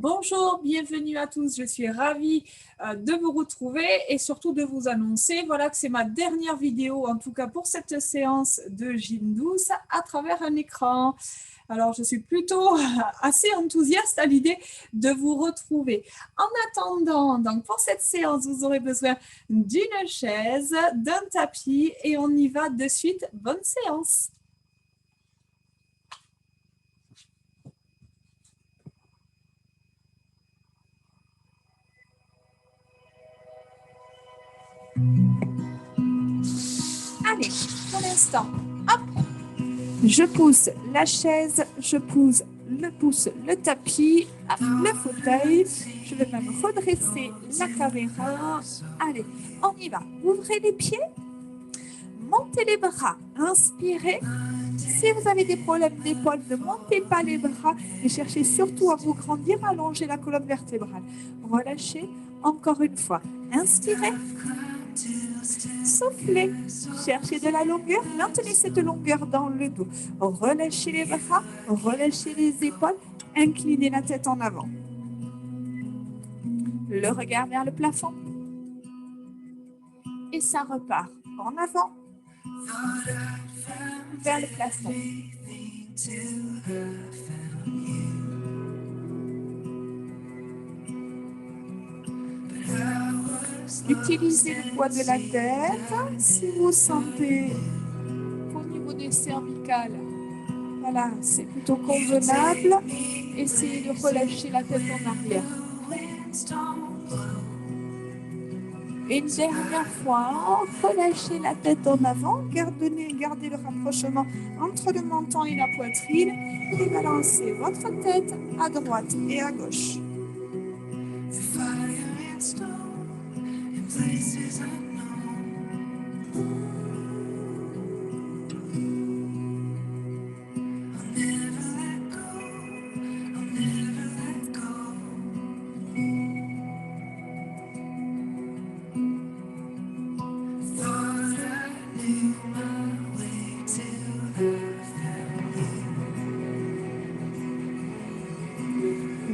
Bonjour, bienvenue à tous. Je suis ravie de vous retrouver et surtout de vous annoncer que c'est ma dernière vidéo, en tout cas pour cette séance de gym douce à travers un écran. Alors, je suis plutôt assez enthousiaste à l'idée de vous retrouver. En attendant, donc pour cette séance, vous aurez besoin d'une chaise, d'un tapis et on y va de suite. Bonne séance! Allez, pour l'instant, hop, je pousse la chaise, je pousse le tapis, le fauteuil. Je vais même redresser la caméra. Allez, on y va. Ouvrez les pieds, montez les bras, inspirez. Si vous avez des problèmes d'épaule, ne montez pas les bras et cherchez surtout à vous grandir, allonger la colonne vertébrale. Relâchez encore une fois. Inspirez. Soufflez, cherchez de la longueur, maintenez cette longueur dans le dos. Relâchez les bras, relâchez les épaules, inclinez la tête en avant. Le regard vers le plafond. Et ça repart en avant, vers le plafond. Utilisez le poids de la tête. Si vous sentez qu'au niveau des cervicales, voilà, c'est plutôt convenable, essayez de relâcher la tête en arrière. Une dernière fois, relâchez la tête en avant, gardez le rapprochement entre le menton et la poitrine et balancez votre tête à droite et à gauche.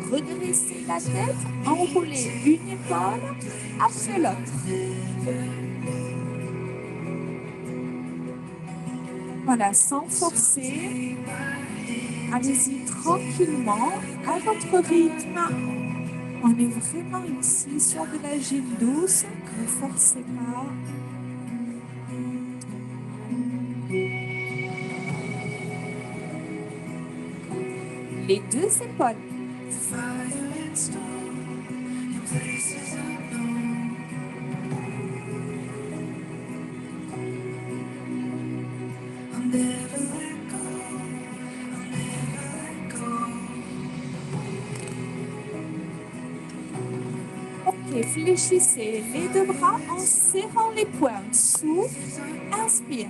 Redressez la tête, enroulez une épaule après l'autre. Voilà, sans forcer, allez-y tranquillement, à votre rythme. On est vraiment ici sur de la gym douce, ne forcez pas. Les deux épaules. Ok, fléchissez les deux bras en serrant les poings. Souffle, inspire.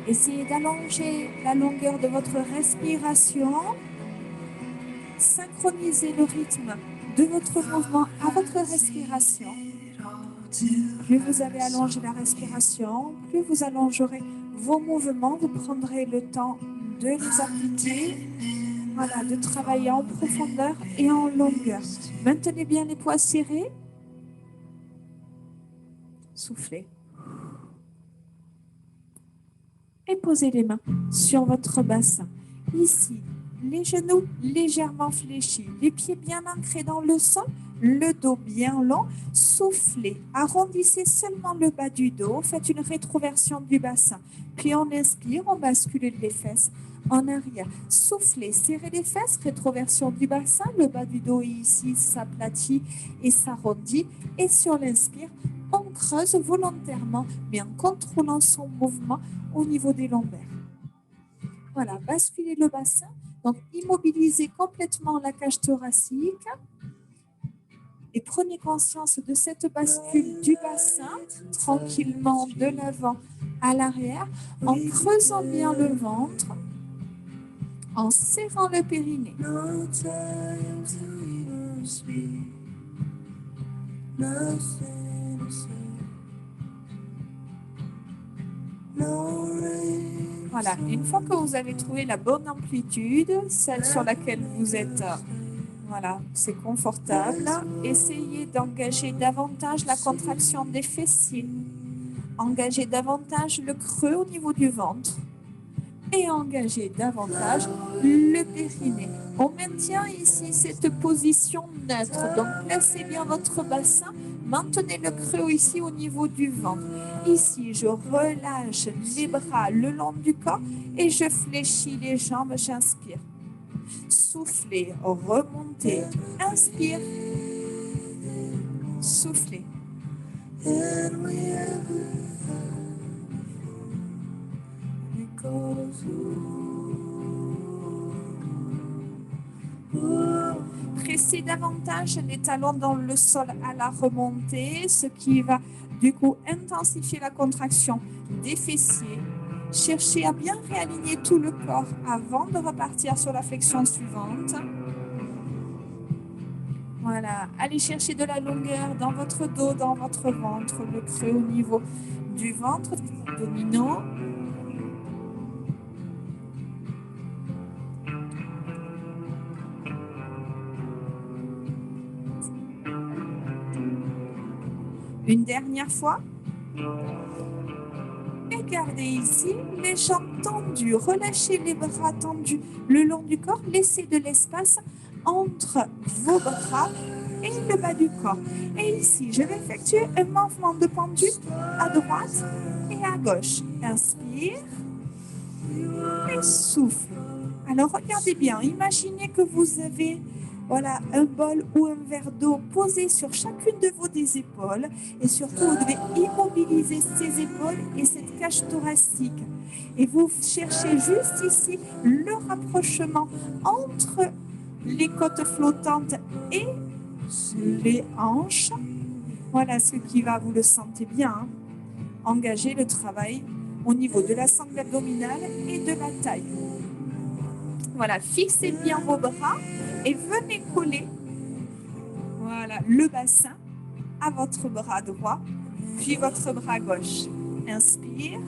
Essayez d'allonger la longueur de votre respiration. Synchronisez le rythme de votre mouvement à votre respiration. Plus vous avez allongé la respiration, plus vous allongerez vos mouvements, vous prendrez le temps de les appliquer, voilà, de travailler en profondeur et en longueur. Maintenez bien les poings serrés. Soufflez. Et posez les mains sur votre bassin. Ici, les genoux légèrement fléchis, les pieds bien ancrés dans le sol, le dos bien long. Soufflez, arrondissez seulement le bas du dos, faites une rétroversion du bassin. Puis on inspire, on bascule les fesses en arrière. Soufflez, serrez les fesses, rétroversion du bassin, le bas du dos ici s'aplatit et s'arrondit. Et sur l'inspire, on creuse volontairement, mais en contrôlant son mouvement au niveau des lombaires. Voilà, basculez le bassin. Donc, immobilisez complètement la cage thoracique. Et prenez conscience de cette bascule du bassin, tranquillement de l'avant à l'arrière, en creusant bien le ventre, en serrant le périnée. Voilà, une fois que vous avez trouvé la bonne amplitude, celle sur laquelle vous êtes, voilà, c'est confortable, essayez d'engager davantage la contraction des fessiers. Engagez davantage le creux au niveau du ventre et engagez davantage le périnée. On maintient ici cette position neutre, donc placez bien votre bassin, maintenez le creux ici au niveau du ventre. Ici, je relâche les bras le long du corps et je fléchis les jambes, j'inspire. Soufflez, remontez, inspire, soufflez. Pressez davantage les talons dans le sol à la remontée, ce qui va du coup intensifier la contraction des fessiers. Cherchez à bien réaligner tout le corps avant de repartir sur la flexion suivante. Voilà, allez chercher de la longueur dans votre dos, dans votre ventre, le creux au niveau du ventre dominant. Une dernière fois. Et gardez ici les jambes tendues. Relâchez les bras tendus le long du corps. Laissez de l'espace entre vos bras et le bas du corps. Et ici, je vais effectuer un mouvement de pendule à droite et à gauche. Inspire et souffle. Alors, regardez bien. Imaginez que vous avez un bol ou un verre d'eau posé sur chacune de vos des épaules. Et surtout, vous devez immobiliser ces épaules et cette cage thoracique. Et vous cherchez juste ici le rapprochement entre les côtes flottantes et les hanches. Voilà ce qui va, vous le sentez bien, hein, engager le travail au niveau de la sangle abdominale et de la taille. Voilà, fixez bien vos bras et venez coller le bassin à votre bras droit, puis votre bras gauche. Inspire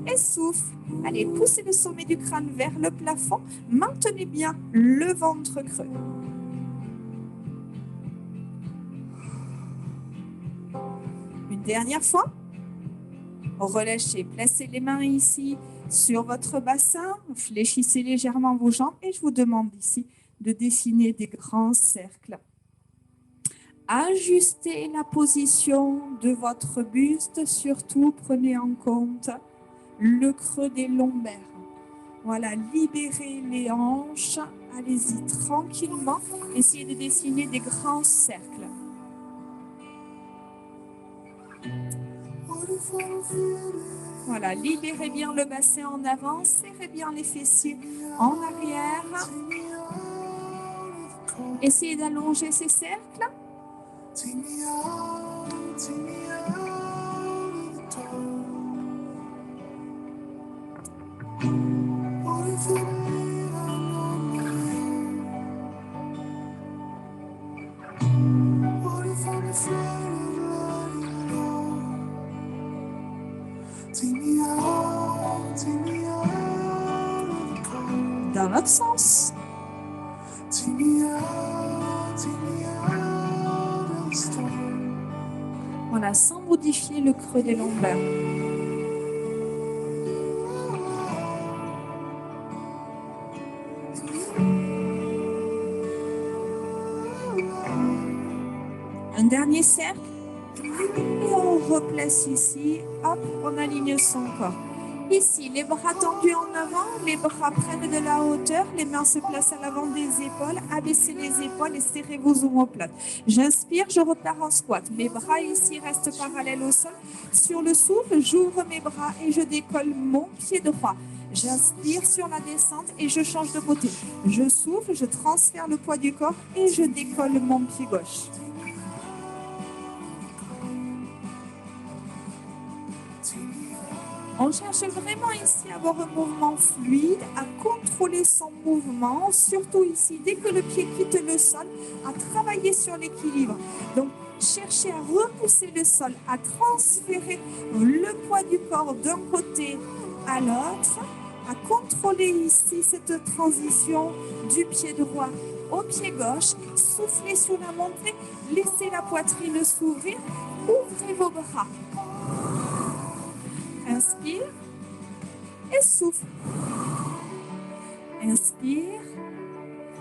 et souffle. Allez, poussez le sommet du crâne vers le plafond. Maintenez bien le ventre creux. Une dernière fois. Relâchez, placez les mains ici sur votre bassin, fléchissez légèrement vos jambes et je vous demande ici de dessiner des grands cercles. Ajustez la position de votre buste, surtout prenez en compte le creux des lombaires. Voilà, libérez les hanches, allez-y tranquillement, essayez de dessiner des grands cercles. Voilà, libérez bien le bassin en avant, serrez bien les fessiers en arrière. Essayez d'allonger ces cercles. Dans l'autre sens. Voilà, sans modifier le creux des lombaires. Un dernier cercle. Et on replace ici. Hop, on aligne son corps. Ici, les bras tendus en avant, les bras prennent de la hauteur, les mains se placent à l'avant des épaules, abaissez les épaules et serrez vos omoplates. J'inspire, je repars en squat. Mes bras ici restent parallèles au sol. Sur le souffle, j'ouvre mes bras et je décolle mon pied droit. J'inspire sur la descente et je change de côté. Je souffle, je transfère le poids du corps et je décolle mon pied gauche. On cherche vraiment ici à avoir un mouvement fluide, à contrôler son mouvement, surtout ici, dès que le pied quitte le sol, à travailler sur l'équilibre. Donc, cherchez à repousser le sol, à transférer le poids du corps d'un côté à l'autre, à contrôler ici cette transition du pied droit au pied gauche. Soufflez sur la montée, laissez la poitrine s'ouvrir, ouvrez vos bras. Inspire et souffle. Inspire,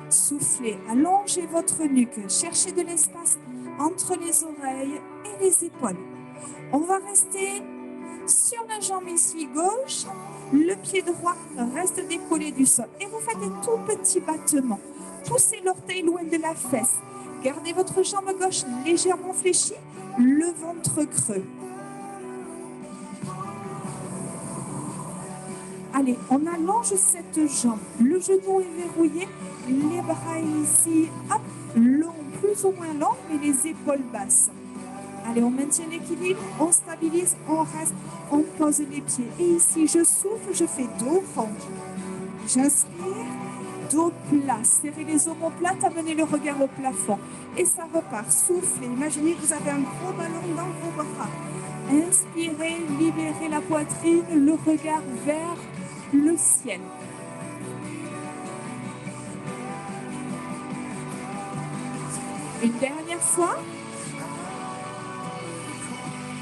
soufflez, allongez votre nuque, cherchez de l'espace entre les oreilles et les épaules. On va rester sur la jambe ici gauche, le pied droit reste décollé du sol et vous faites des tout petits battements. Poussez l'orteil loin de la fesse. Gardez votre jambe gauche légèrement fléchie, le ventre creux. Allez, on allonge cette jambe. Le genou est verrouillé, les bras ici, hop, longs, plus ou moins longs, et les épaules basses. Allez, on maintient l'équilibre, on stabilise, on reste, on pose les pieds. Et ici, je souffle, je fais dos rond. J'inspire, dos plat. Serrez les omoplates, amenez le regard au plafond. Et ça repart. Soufflez. Imaginez que vous avez un gros ballon dans vos bras. Inspirez, libérez la poitrine, le regard vers le ciel. Une dernière fois.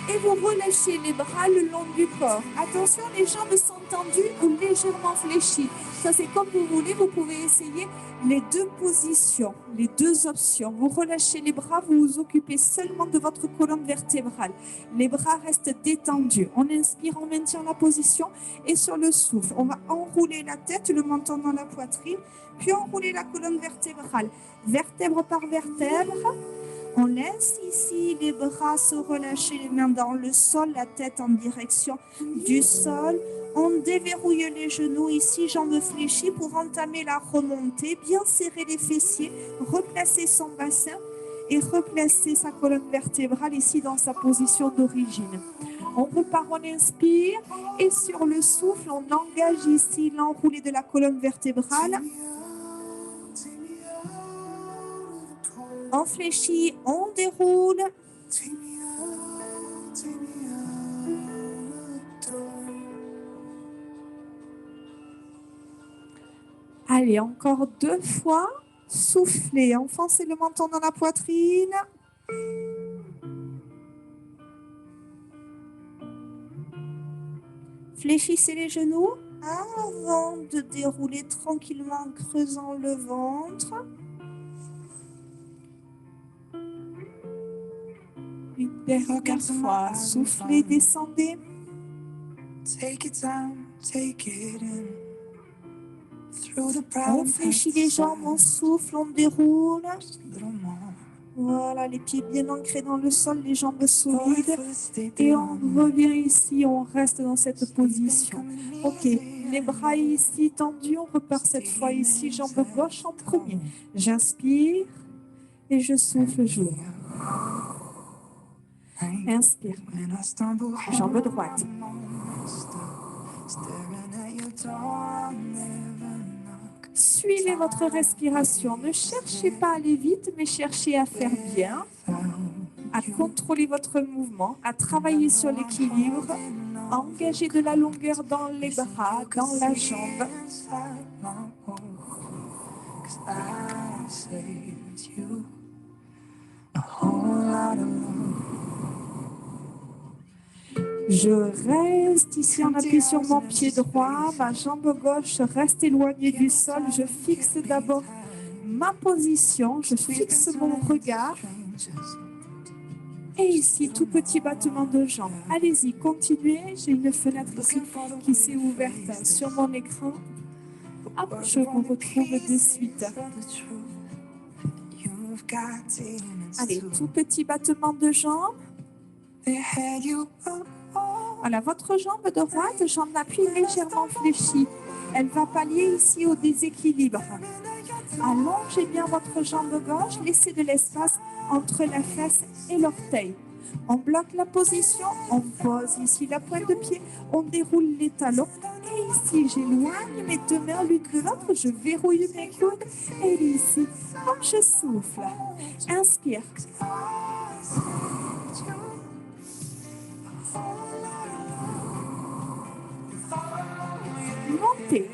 Et vous relâchez les bras le long du corps. Attention, les jambes sont tendues ou légèrement fléchies. Ça, c'est comme vous voulez. Vous pouvez essayer les deux positions, les deux options. Vous relâchez les bras, vous vous occupez seulement de votre colonne vertébrale. Les bras restent détendus. On inspire, on maintient la position et sur le souffle, on va enrouler la tête, le menton dans la poitrine, puis enrouler la colonne vertébrale, vertèbre par vertèbre. On laisse ici les bras se relâcher, les mains dans le sol, la tête en direction du sol. On déverrouille les genoux ici, jambes fléchies pour entamer la remontée. Bien serrer les fessiers, replacer son bassin et replacer sa colonne vertébrale ici dans sa position d'origine. On repart, on inspire et sur le souffle, on engage ici l'enroulé de la colonne vertébrale. On fléchit, on déroule. Allez, encore 2 fois. Soufflez, enfoncez le menton dans la poitrine. Fléchissez les genoux avant de dérouler tranquillement en creusant le ventre. Une dernière fois, soufflez, descendez. On fléchit les jambes, on souffle, on déroule. Voilà, les pieds bien ancrés dans le sol, les jambes solides. Et on revient ici, on reste dans cette position. Ok, les bras ici tendus, on repart cette fois ici, jambe gauche en premier. J'inspire et je souffle, j'ouvre. Inspire. Jambe droite. Suivez votre respiration. Ne cherchez pas à aller vite, mais cherchez à faire bien, à contrôler votre mouvement, à travailler sur l'équilibre, à engager de la longueur dans les bras, dans la jambe. Je reste ici en appui sur mon pied droit, ma jambe gauche reste éloignée du sol. Je fixe d'abord ma position, je fixe mon regard. Et ici, tout petit battement de jambes. Allez-y, continuez. J'ai une fenêtre ici qui s'est ouverte sur mon écran. Hop, je vous retrouve de suite. Allez, tout petit battement de jambes. Voilà, votre jambe droite, jambe d'appui légèrement fléchie. Elle va pallier ici au déséquilibre. Allongez bien votre jambe gauche, laissez de l'espace entre la fesse et l'orteil. On bloque la position, on pose ici la pointe de pied, on déroule les talons. Et ici, j'éloigne mes deux mains l'une de l'autre, je verrouille mes coudes. Et ici, je souffle. Inspire. Montez.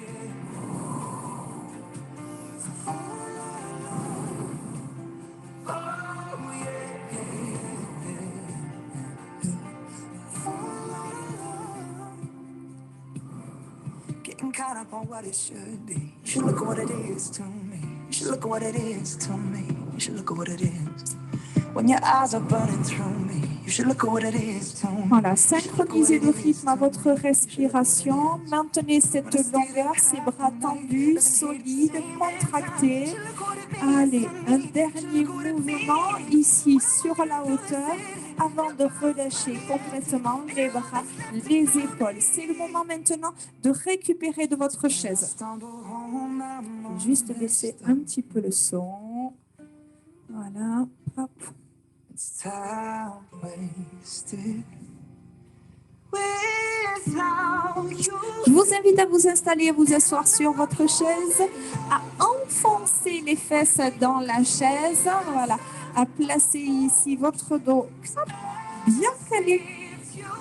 Getting caught up on what it should be. You should look at what it is to me. You should look at what it is to me. You should look at what it is. When your eyes are burning through me. You should look at what it is to me. Voilà, synchronisez le rythme à votre respiration. Maintenez cette longueur, ces bras tendus, solides, contractés. Allez, un dernier mouvement ici sur la hauteur avant de relâcher complètement les bras, les épaules. C'est le moment maintenant de récupérer de votre chaise. Juste baisser un petit peu le son. Voilà, hop. Je vous invite à vous installer et vous asseoir sur votre chaise, à enfoncer les fesses dans la chaise, voilà, à placer ici votre dos bien calé,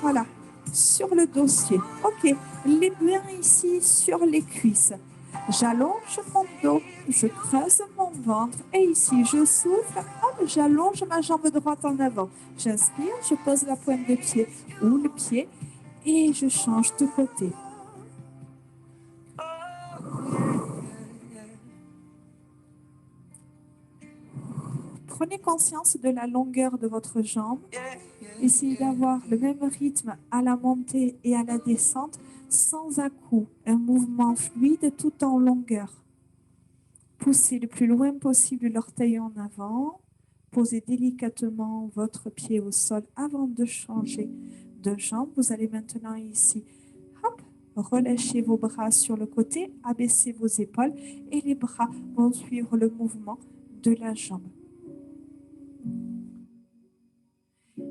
voilà, sur le dossier. Ok, les mains ici sur les cuisses. J'allonge mon dos, je creuse mon ventre et ici je souffle, hop, j'allonge ma jambe droite en avant. J'inspire, je pose la pointe de pied ou le pied et je change de côté. Prenez conscience de la longueur de votre jambe. Essayez d'avoir le même rythme à la montée et à la descente sans à-coups, un mouvement fluide tout en longueur. Poussez le plus loin possible l'orteil en avant. Posez délicatement votre pied au sol avant de changer de jambe. Vous allez maintenant ici, hop, relâcher vos bras sur le côté, abaisser vos épaules et les bras vont suivre le mouvement de la jambe.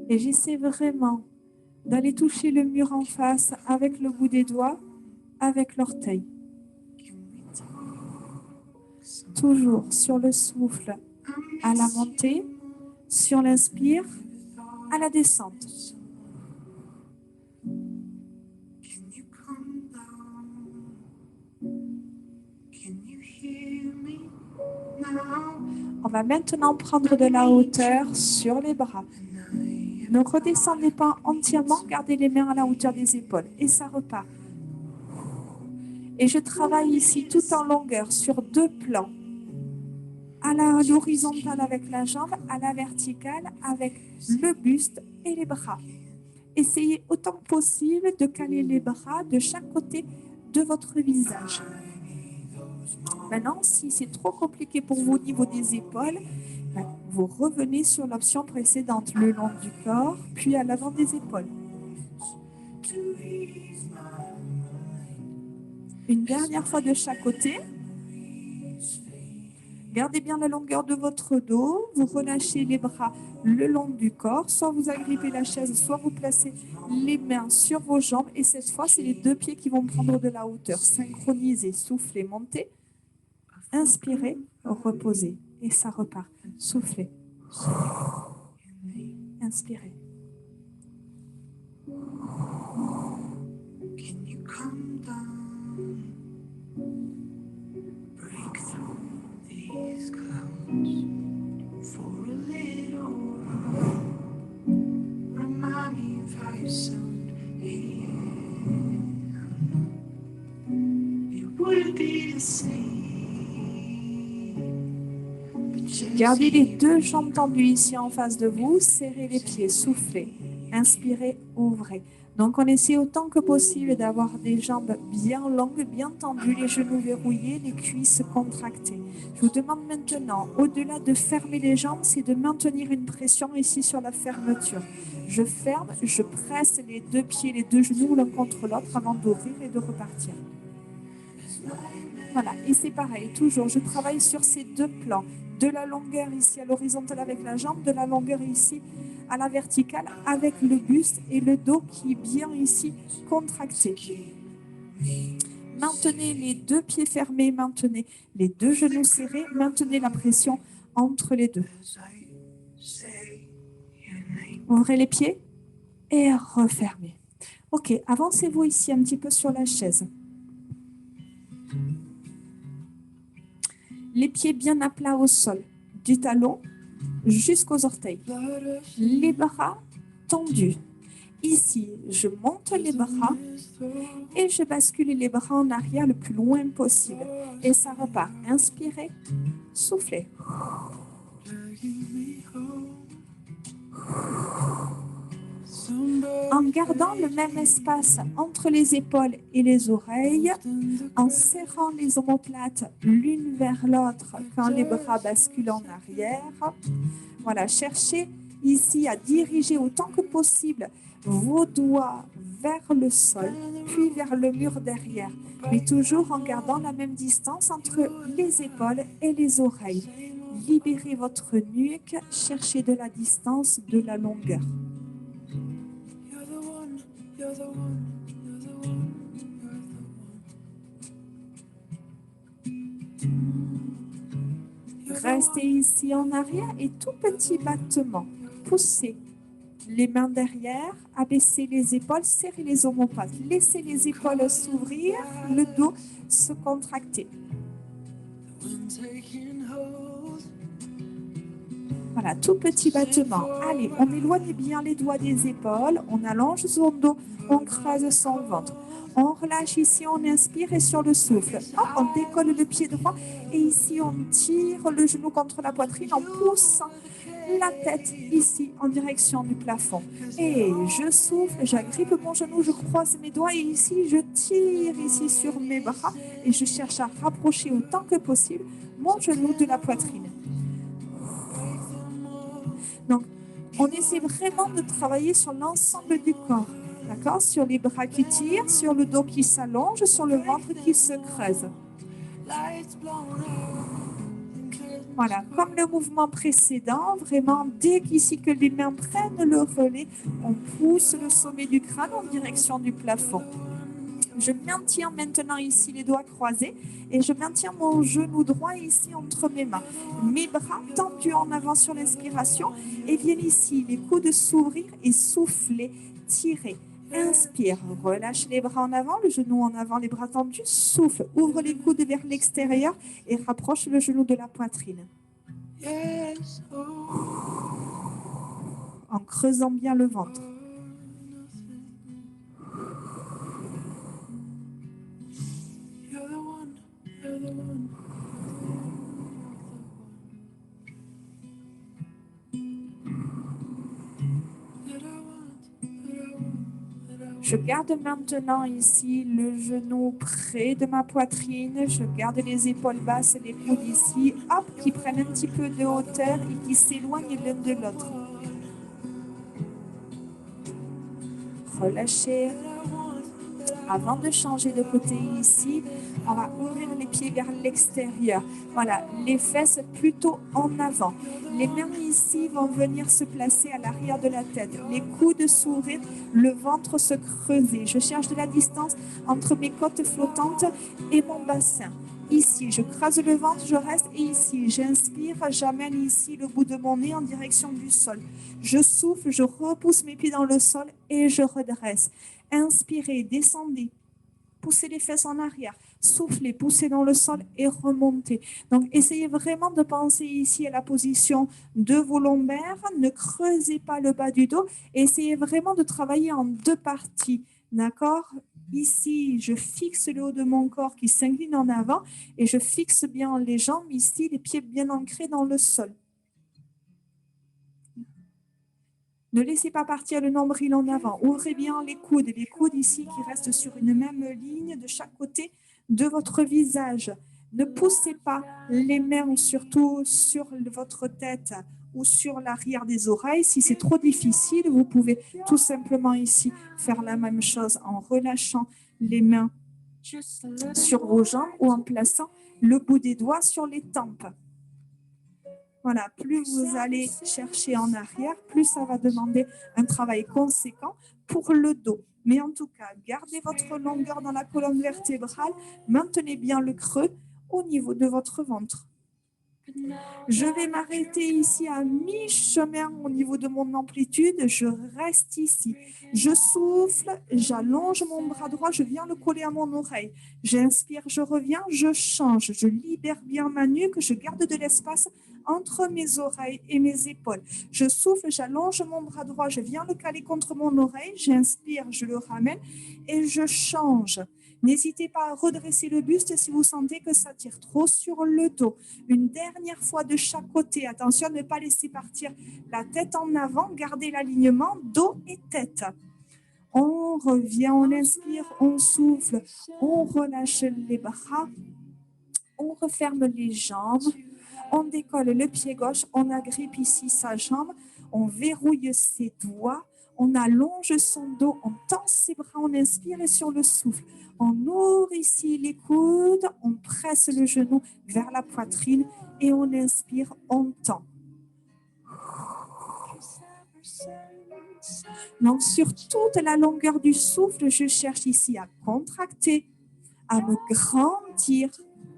Et j'essaie vraiment d'aller toucher le mur en face avec le bout des doigts, avec l'orteil. Toujours sur le souffle à la montée, sur l'inspire à la descente. On va maintenant prendre de la hauteur sur les bras. Ne redescendez pas entièrement, gardez les mains à la hauteur des épaules et ça repart. Et je travaille ici tout en longueur sur deux plans. À l'horizontale avec la jambe, à la verticale avec le buste et les bras. Essayez autant que possible de caler les bras de chaque côté de votre visage. Maintenant, si c'est trop compliqué pour vous au niveau des épaules, vous revenez sur l'option précédente, le long du corps, puis à l'avant des épaules. Une dernière fois de chaque côté. Gardez bien la longueur de votre dos. Vous relâchez les bras le long du corps. Soit vous agrippez la chaise, soit vous placez les mains sur vos jambes. Et cette fois, c'est les deux pieds qui vont prendre de la hauteur. Synchronisez, soufflez, montez. Inspirez, reposez. Et ça repart. Soufflez. Inspirez. Gardez les deux jambes tendues ici en face de vous, serrez les pieds, soufflez, inspirez, ouvrez. Donc on essaie autant que possible d'avoir des jambes bien longues, bien tendues, les genoux verrouillés, les cuisses contractées. Je vous demande maintenant, au-delà de fermer les jambes, c'est de maintenir une pression ici sur la fermeture. Je ferme, je presse les deux pieds, les deux genoux l'un contre l'autre avant d'ouvrir et de repartir. Voilà, et c'est pareil, toujours, je travaille sur ces deux plans. De la longueur ici à l'horizontale avec la jambe, de la longueur ici à la verticale avec le buste et le dos qui est bien ici contracté. Maintenez les deux pieds fermés, maintenez les deux genoux serrés, maintenez la pression entre les deux. Ouvrez les pieds et refermez. Ok, avancez-vous ici un petit peu sur la chaise. Les pieds bien à plat au sol, du talon jusqu'aux orteils. Les bras tendus. Ici, je monte les bras et je bascule les bras en arrière le plus loin possible. Et ça repart. Inspirez, soufflez. En gardant le même espace entre les épaules et les oreilles, en serrant les omoplates l'une vers l'autre quand les bras basculent en arrière. Voilà, cherchez ici à diriger autant que possible vos doigts vers le sol, puis vers le mur derrière, mais toujours en gardant la même distance entre les épaules et les oreilles. Libérez votre nuque, cherchez de la distance, de la longueur. Restez ici en arrière et tout petit battement. Poussez les mains derrière, abaissez les épaules, serrez les omoplates. Laissez les épaules s'ouvrir, le dos se contracter. Voilà, tout petit battement. Allez, on éloigne bien les doigts des épaules, on allonge son dos, on creuse son ventre. On relâche ici, on inspire et sur le souffle, hop, on décolle le pied droit et ici on tire le genou contre la poitrine en poussant la tête ici en direction du plafond. Et je souffle, j'agrippe mon genou, je croise mes doigts et ici je tire ici sur mes bras et je cherche à rapprocher autant que possible mon genou de la poitrine. Donc, on essaie vraiment de travailler sur l'ensemble du corps. D'accord? Sur les bras qui tirent, sur le dos qui s'allonge, sur le ventre qui se creuse. Voilà, comme le mouvement précédent, vraiment, dès qu'ici que les mains prennent le relais, on pousse le sommet du crâne en direction du plafond. Je maintiens maintenant ici les doigts croisés et je maintiens mon genou droit ici entre mes mains. Mes bras tendus en avant sur l'inspiration et viennent ici, les coudes s'ouvrir et souffler, tirer. Inspire, relâche les bras en avant, le genou en avant, les bras tendus, souffle, ouvre les coudes vers l'extérieur et rapproche le genou de la poitrine. En creusant bien le ventre. Je garde maintenant ici le genou près de ma poitrine. Je garde les épaules basses et les coudes ici, hop, qui prennent un petit peu de hauteur et qui s'éloignent l'un de l'autre. Relâchez. Avant de changer de côté ici, on va ouvrir les pieds vers l'extérieur. Voilà, les fesses plutôt en avant. Les mains ici vont venir se placer à l'arrière de la tête. Les coudes s'ouvrir, le ventre se creuser. Je cherche de la distance entre mes côtes flottantes et mon bassin. Ici, je creuse le ventre, je reste et ici, j'inspire, j'amène ici le bout de mon nez en direction du sol. Je souffle, je repousse mes pieds dans le sol et je redresse. Inspirez, descendez, poussez les fesses en arrière, soufflez, poussez dans le sol et remontez. Donc, essayez vraiment de penser ici à la position de vos lombaires, ne creusez pas le bas du dos, essayez vraiment de travailler en deux parties, d'accord? Ici, je fixe le haut de mon corps qui s'incline en avant et je fixe bien les jambes ici, les pieds bien ancrés dans le sol. Ne laissez pas partir le nombril en avant. Ouvrez bien les coudes ici qui restent sur une même ligne de chaque côté de votre visage. Ne poussez pas les mains surtout sur votre tête ou sur l'arrière des oreilles. Si c'est trop difficile, vous pouvez tout simplement ici faire la même chose en relâchant les mains sur vos jambes ou en plaçant le bout des doigts sur les tempes. Voilà, plus vous allez chercher en arrière, plus ça va demander un travail conséquent pour le dos. Mais en tout cas, gardez votre longueur dans la colonne vertébrale, maintenez bien le creux au niveau de votre ventre. Je vais m'arrêter ici à mi-chemin au niveau de mon amplitude. Je reste ici. Je souffle, j'allonge mon bras droit, je viens le coller à mon oreille. J'inspire, je reviens, je change. Je libère bien ma nuque, je garde de l'espace entre mes oreilles et mes épaules. Je souffle, j'allonge mon bras droit, je viens le caler contre mon oreille. J'inspire, je le ramène et je change. N'hésitez pas à redresser le buste si vous sentez que ça tire trop sur le dos. Une dernière fois de chaque côté. Attention à ne pas laisser partir la tête en avant. Gardez l'alignement dos et tête. On revient, on inspire, on souffle, on relâche les bras, on referme les jambes, on décolle le pied gauche, on agrippe ici sa jambe, on verrouille ses doigts, on allonge son dos, on tend ses bras, on inspire et sur le souffle. On ouvre ici les coudes, on presse le genou vers la poitrine et on inspire, on tend. Donc, sur toute la longueur du souffle, je cherche ici à contracter, à me grandir,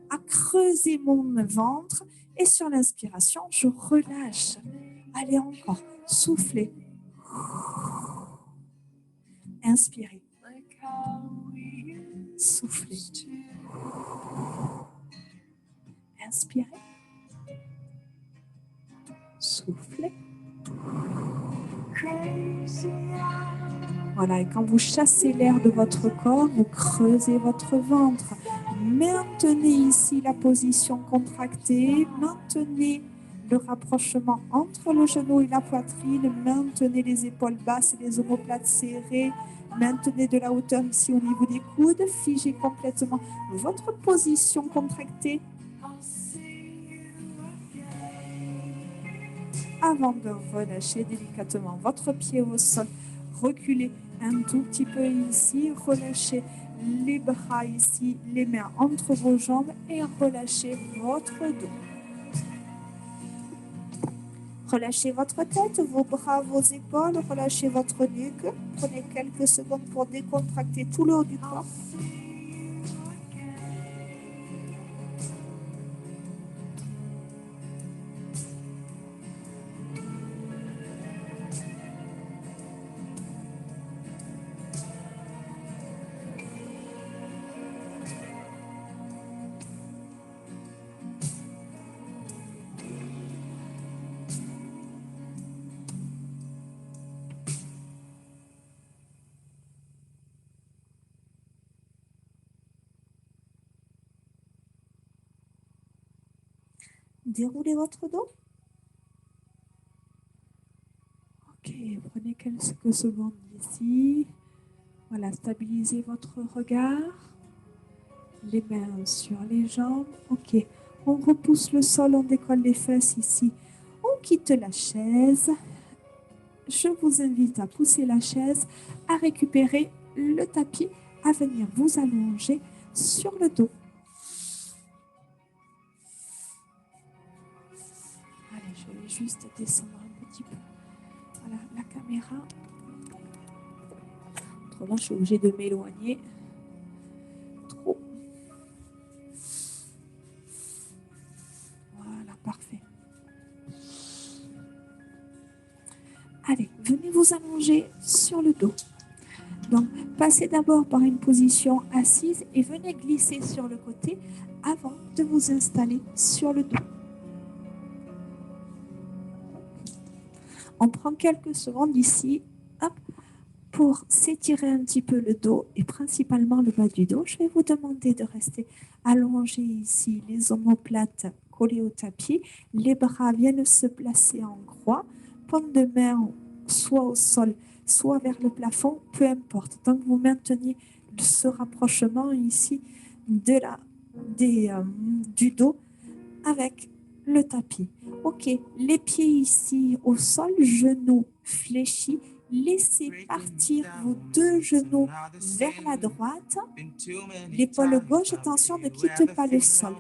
à creuser mon ventre. Et sur l'inspiration, je relâche. Allez encore, soufflez. Inspirez. Soufflez. Inspirez. Soufflez. Voilà, et quand vous chassez l'air de votre corps, vous creusez votre ventre. Maintenez ici la position contractée, maintenez le rapprochement entre le genou et la poitrine, maintenez les épaules basses et les omoplates serrées, maintenez de la hauteur ici au niveau des coudes, figez complètement votre position contractée. Avant de relâcher délicatement votre pied au sol, reculez un tout petit peu ici, relâchez les bras ici, les mains entre vos jambes et relâchez votre dos. Relâchez votre tête, vos bras, vos épaules, relâchez votre nuque. Prenez quelques secondes pour décontracter tout le haut du corps. Déroulez votre dos. Ok, prenez quelques secondes ici. Voilà, stabilisez votre regard. Les mains sur les jambes. Ok, on repousse le sol, on décolle les fesses ici. On quitte la chaise. Je vous invite à pousser la chaise, à récupérer le tapis, à venir vous allonger sur le dos. Allez, je vais juste descendre un petit peu. Voilà, la caméra. Autrement, je suis obligée de m'éloigner. Trop. Voilà, parfait. Allez, venez vous allonger sur le dos. Donc, passez d'abord par une position assise et venez glisser sur le côté avant de vous installer sur le dos. On prend quelques secondes ici, hop, pour s'étirer un petit peu le dos et principalement le bas du dos. Je vais vous demander de rester allongé ici, les omoplates collées au tapis. Les bras viennent se placer en croix, paume de main soit au sol, soit vers le plafond, peu importe. Donc, vous maintenez ce rapprochement ici du dos avec le tapis. Ok, les pieds ici au sol, genoux fléchis, Laissez partir vos deux genoux vers la droite. L'épaule gauche, attention, ne quitte pas le sol.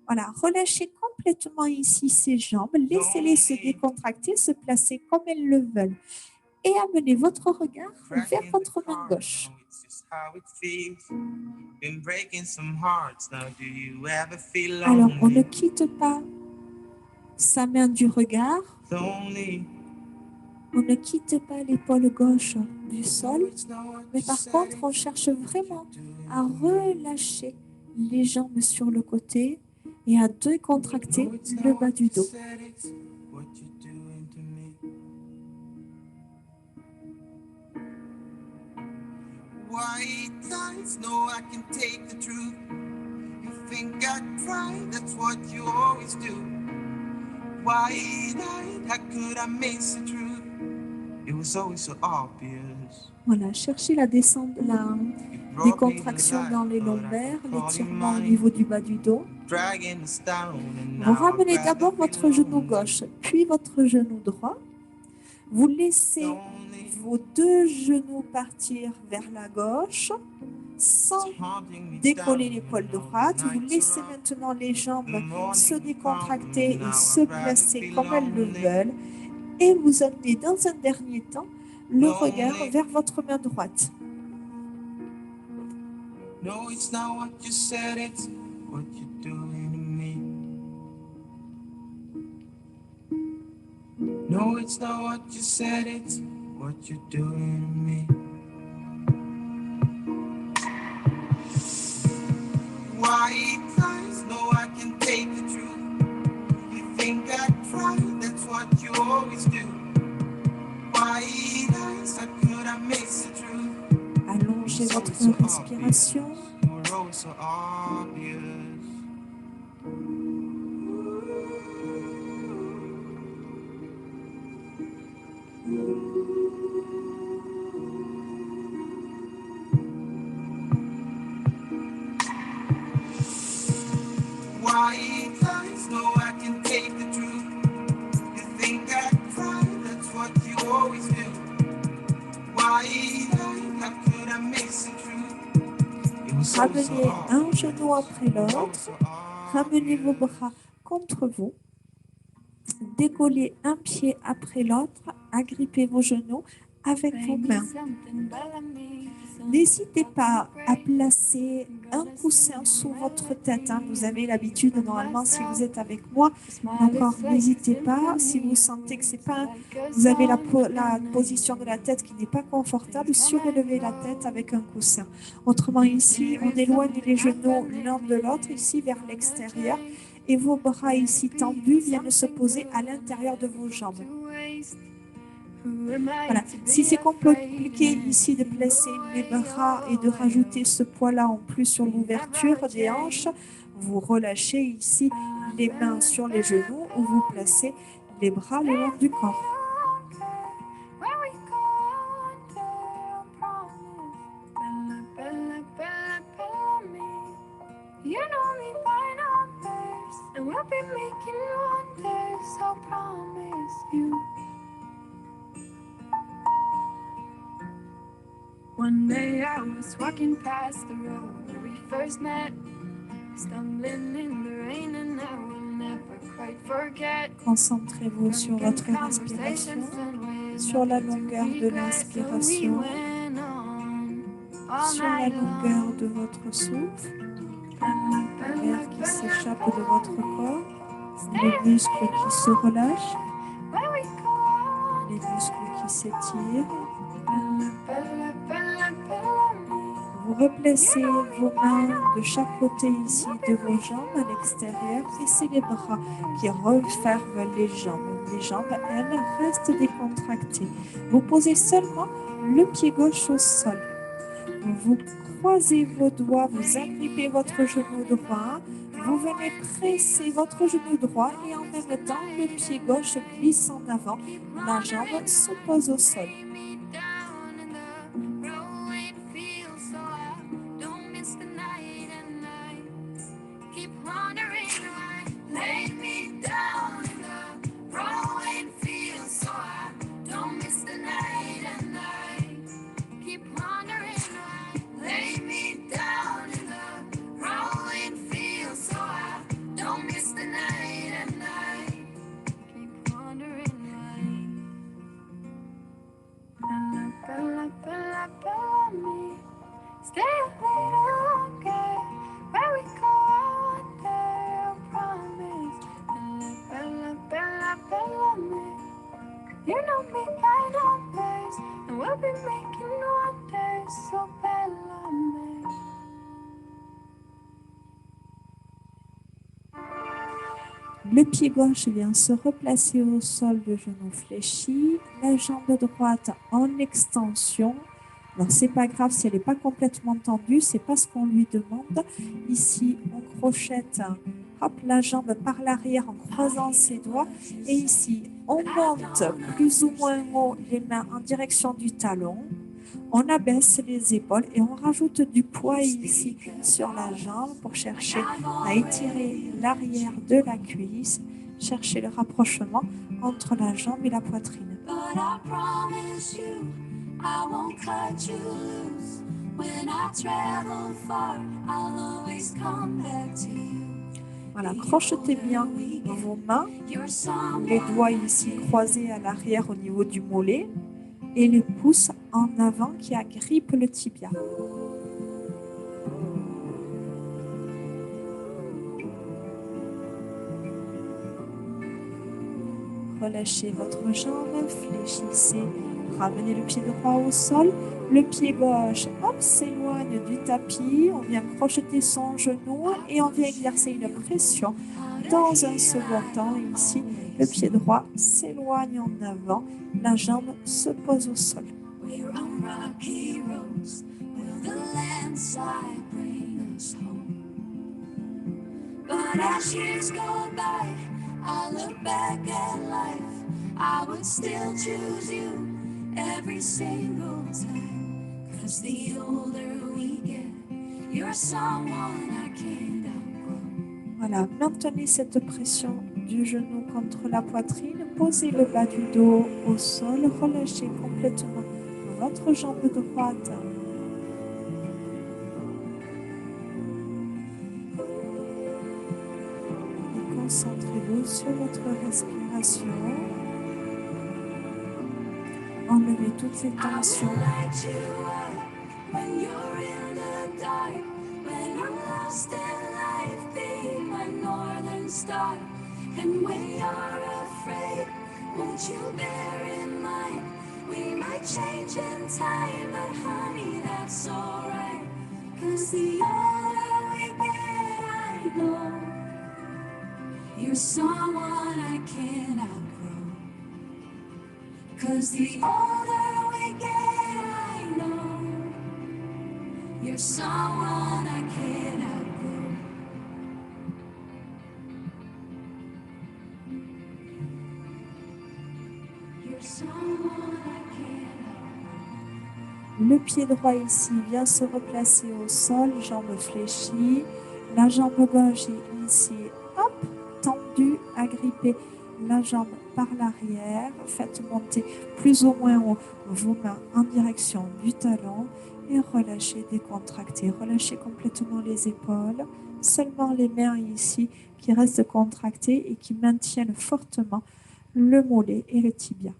Voilà, relâchez complètement ici ces jambes. Laissez-les se décontracter, se placer comme elles le veulent. Et amenez votre regard vers votre main gauche. Alors, on ne quitte pas sa main du regard. On ne quitte pas l'épaule gauche du sol. Mais par contre, on cherche vraiment à relâcher les jambes sur le côté et à décontracter le bas du dos. White lies, no, I can take the truth. You think I try, that's what you always do. White eyed, how could I miss the truth? It was always so obvious. Voilà, cherchez la descente, la décontraction dans les lombaires, l'étirement au niveau du bas du dos. Vous ramenez d'abord votre genou gauche, puis votre genou droit. Vous laissez vos deux genoux partir vers la gauche sans décoller l'épaule droite. Vous laissez maintenant les jambes se décontracter et se placer comme elles le veulent. Et vous amenez dans un dernier temps le regard vers votre main droite. No, it's not what you said, it's what you're doing to me. No, it's not what you said, it's what you're doing to me. White lies, no, I can take the truth. You think I try, that's what you always do. White lies, how could I miss the truth? Allongez votre respiration. You were always so obvious. White lies, no, I can take the truth. You think I cry, that's what you always do. White lies, how could I miss the truth? It was always so Ramenez un obvious. genou après l'autre. Ramenez vos bras contre vous. Décollez un pied après l'autre. Agrippez vos genoux avec vos mains. N'hésitez pas à placer un coussin sous votre tête. Vous avez l'habitude, normalement, si vous êtes avec moi. Encore, n'hésitez pas. Si vous sentez que c'est pas, vous avez la position de la tête qui n'est pas confortable, surélevez la tête avec un coussin. Autrement, ici, on éloigne les genoux l'un de l'autre, ici vers l'extérieur. Et vos bras ici tendus viennent se poser à l'intérieur de vos jambes. Voilà. Si c'est compliqué ici de placer les bras et de rajouter ce poids-là en plus sur l'ouverture des hanches, vous relâchez ici les mains sur les genoux ou vous placez les bras le long du corps. You know me by numbers, and we'll be making wonders, I'll promise you. One day I was walking past the road where we first met, stumbling in the rain, and I will never quite forget. Concentrez-vous sur votre respiration, sur la longueur de l'inspiration, sur la longueur de votre souffle. L'air qui s'échappe de votre corps, les muscles qui se relâchent, les muscles qui s'étirent. Vous replacez vos mains de chaque côté ici de vos jambes à l'extérieur et c'est les bras qui referment les jambes. Les jambes, elles, restent décontractées. Vous posez seulement le pied gauche au sol. Vous croisez vos doigts, vous agrippez votre genou droit, vous venez presser votre genou droit et en même temps, le pied gauche glisse en avant, la jambe se pose au sol. Don't miss the night. They're not made by numbers, and we'll be making wonders. So bella me. Le pied gauche vient se replacer au sol, le genou fléchi, la jambe droite en extension. Alors, c'est pas grave si elle n'est pas complètement tendue, c'est pas ce qu'on lui demande. Ici, on crochette, hop, la jambe par l'arrière en croisant ses doigts. Et ici, on monte plus ou moins haut les mains en direction du talon. On abaisse les épaules et on rajoute du poids ici sur la jambe pour chercher à étirer l'arrière de la cuisse, chercher le rapprochement entre la jambe et la poitrine. Voilà, crochetez bien vos mains, les doigts ici croisés à l'arrière au niveau du mollet et les pouces en avant qui agrippent le tibia. Relâchez votre jambe, fléchissez, ramenez le pied droit au sol, le pied gauche, hop, s'éloigne du tapis, on vient crocheter son genou et on vient exercer une pression. Dans un second temps, ici, le pied droit s'éloigne en avant, la jambe se pose au sol. But as years go by, I look back at life, I would still choose you every single time. 'Cause the older we get, you're someone I can't outgrow. Voilà, maintenez cette pression du genou contre la poitrine, posez le bas du dos au sol, relâchez complètement votre jambe droite. Concentrez-vous sur votre respiration. Enlevez toutes les tensions. You're someone I can't outgrow. 'Cause the older we get, I know you're someone I can't outgrow. You're someone I can't outgrow. Le pied droit ici vient se replacer au sol, jambe fléchie. La jambe gauche est ici, hop, tendue, agrippée, la jambe par l'arrière. Faites monter plus ou moins haut vos mains en direction du talon et relâchez, décontractez. Relâchez complètement les épaules. Seulement les mains ici qui restent contractées et qui maintiennent fortement le mollet et le tibia.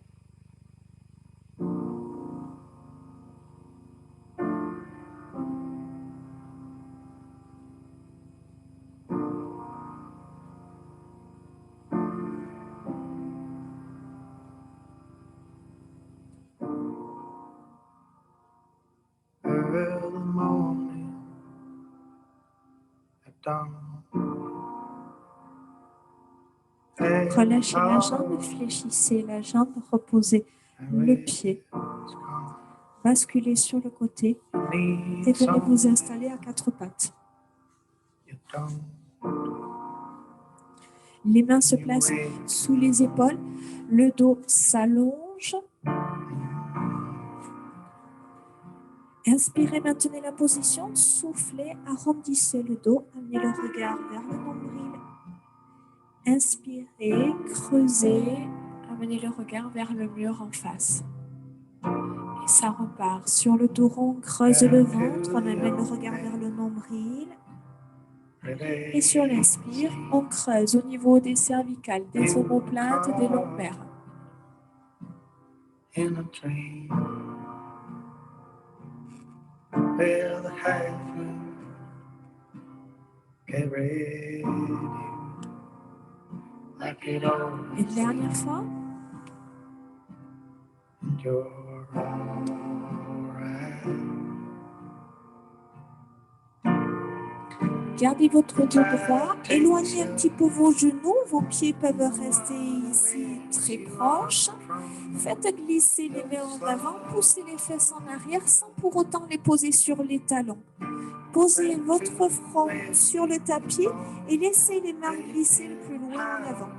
Relâchez la jambe, fléchissez la jambe, reposez le pied, basculez sur le côté et venez vous installer à quatre pattes. Les mains se placent sous les épaules, le dos s'allonge. Inspirez, maintenez la position, soufflez, arrondissez le dos, amenez le regard vers le nombril. Inspirez, creusez, amenez le regard vers le mur en face. Et ça repart. Sur le dos rond, creuse le ventre, on amène le regard vers le nombril. Et sur l'inspire, on creuse au niveau des cervicales, des omoplates, des lombaires. Une dernière fois. You're alright. Gardez votre dos droit, éloignez un petit peu vos genoux, vos pieds peuvent rester ici très proches. Faites glisser les mains en avant, poussez les fesses en arrière sans pour autant les poser sur les talons. Posez votre front sur le tapis et laissez les mains glisser le plus loin en avant.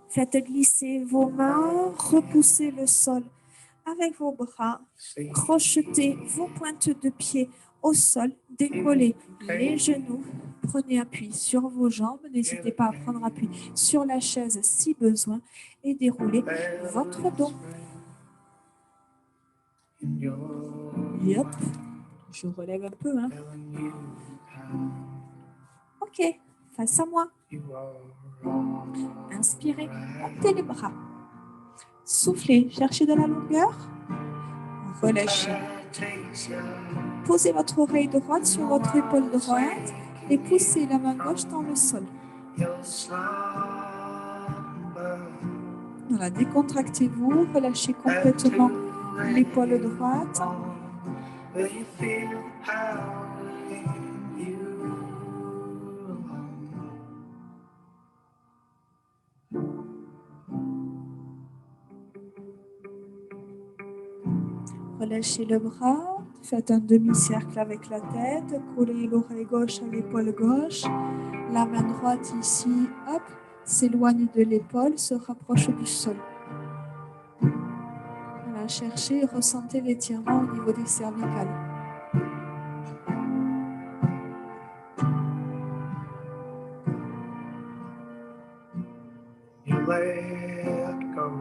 Faites glisser vos mains, repoussez le sol avec vos bras, crochetez vos pointes de pied au sol, décollez les genoux, prenez appui sur vos jambes, n'hésitez pas à prendre appui sur la chaise si besoin et déroulez votre dos. Yep. Je relève un peu, hein. Ok, face à moi. Inspirez, montez les bras. Soufflez, cherchez de la longueur. Relâchez. Posez votre oreille droite sur votre épaule droite et poussez la main gauche dans le sol. Voilà, décontractez-vous, relâchez complètement l'épaule droite. Relâchez le bras, faites un demi-cercle avec la tête, collez l'oreille gauche à l'épaule gauche. La main droite ici, hop, s'éloigne de l'épaule, se rapproche du sol. Voilà, cherchez et ressentez l'étirement au niveau des cervicales. You let go.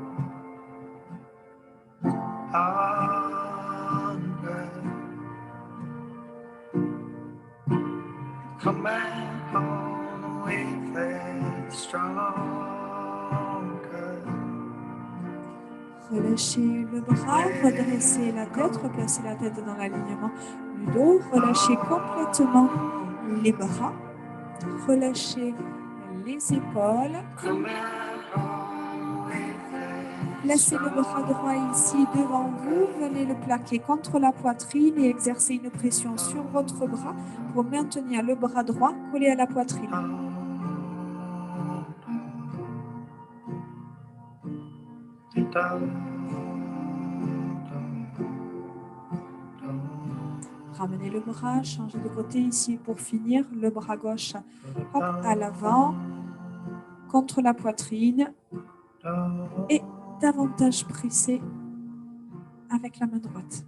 Come back home with it stronger. Relâchez le bras, redressez la tête, replacez la tête dans l'alignement du dos. Relâchez complètement les bras. Relâchez les épaules. Placez le bras droit ici devant vous. Venez le plaquer contre la poitrine et exercez une pression sur votre bras pour maintenir le bras droit collé à la poitrine. Ramenez le bras, changez de côté ici pour finir. Le bras gauche, hop, à l'avant, contre la poitrine et davantage pressé avec la main droite.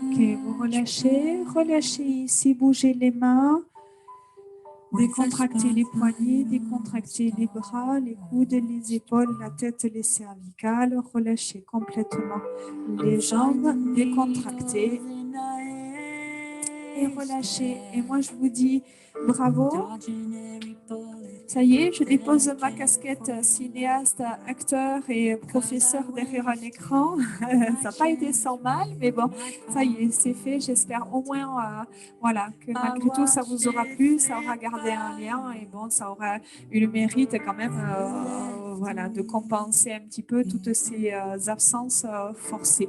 Ok, vous relâchez ici, bougez les mains, décontractez les poignets, décontractez les bras, les coudes, les épaules, la tête, les cervicales, relâchez complètement les jambes, décontractez et relâchez. Et moi, je vous dis bravo. Ça y est, je dépose ma casquette cinéaste, acteur et professeur derrière un écran. Ça n'a pas été sans mal, mais bon, ça y est, c'est fait. J'espère au moins voilà, que malgré tout, ça vous aura plu, ça aura gardé un lien et bon, ça aura eu le mérite quand même voilà, de compenser un petit peu toutes ces absences forcées.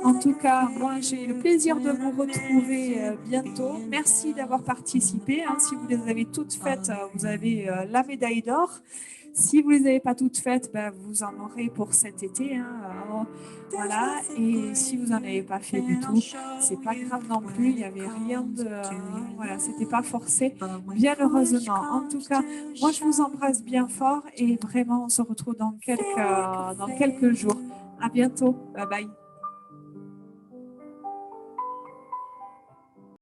En tout cas, moi, j'ai le plaisir de vous retrouver bientôt. Merci d'avoir participé. Si vous les avez toutes faites, vous avez la médaille d'or. Si vous ne les avez pas toutes faites, ben, vous en aurez pour cet été. Hein. Voilà. Et si vous n'en avez pas fait du tout, c'est pas grave non plus. Il n'y avait rien de... voilà, c'était pas forcé, bien heureusement. En tout cas, moi, je vous embrasse bien fort et vraiment, on se retrouve dans quelques jours. À bientôt. Bye bye.